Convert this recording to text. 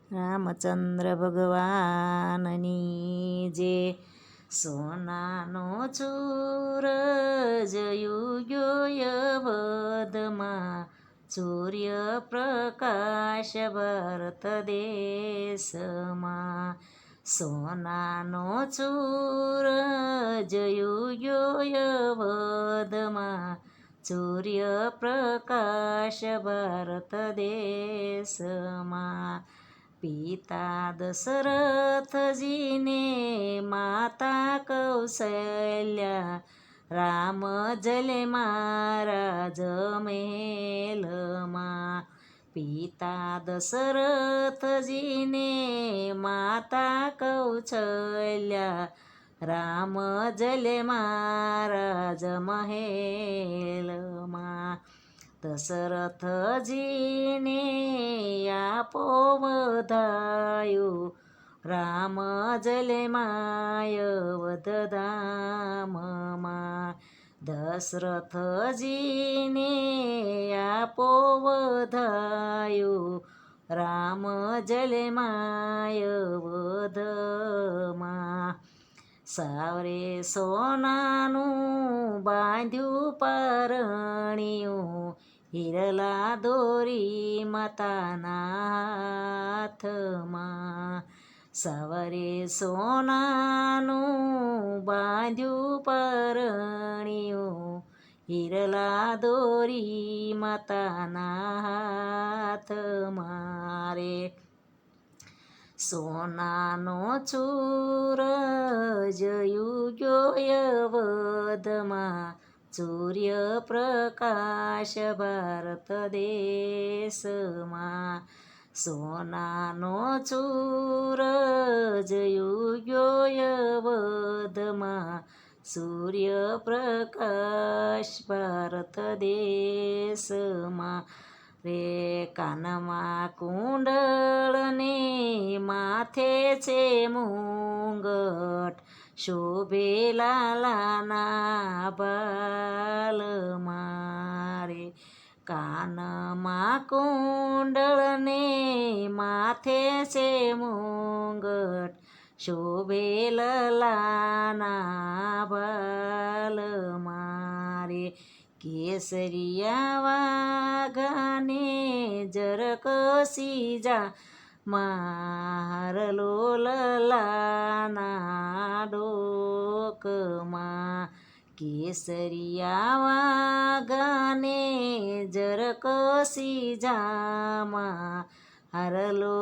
રામચંદ્ર ભગવાનની જે સોનાનો ચૂર જયુગ્યો વધમાં સૂર્યપ્રકાશ ભારત દેશમાં સોનાનો ચૂર જયુગ્યો વધમાં સૂર્યપ્રકાશ ભારત દેશમાં પિતા દશરથજીને માતા કૌશલ્યા રામ જલે મહારાજ મહેલમાં પિતા દશરથજીને માતા કૌશલ્યા રામ જલે મહારાજ મહેલમાં દશરથજીને આપો વધાયું રામ જલે માય વધધામમાં દશરથજીને આપો વધાયું રામ જલે માય વધમાં સાવરે સોનાનું બાંધ્યું પરણિયું હિરલા દોરી માતાના હાથમાં સવારે સોનાનું બાંધ્યું પરણિયું હિરલા દોરી માતાના હાથમાં રે સોનાનો ચૂર જયુગ્યો વધમાં સૂર્યપ્રકાશ ભારત દેશમાં સોનાનો ચૂર જયુગ્યો વધમાં સૂર્યપ્રકાશ ભારત દેશમાં રે કાનમાં કુંડળને માથે છે મુંગટ શોભે લાલાના બાલમાં રે કાનમાં કુંડળને માથે છે મુંગટ શોભે લાલાના બાલમાં રે કેસરિયા વાઘાને જરકસી જા મારલો લલાના ડોકમાં કેસરિયા વાઘાને જરકસી જા મારલો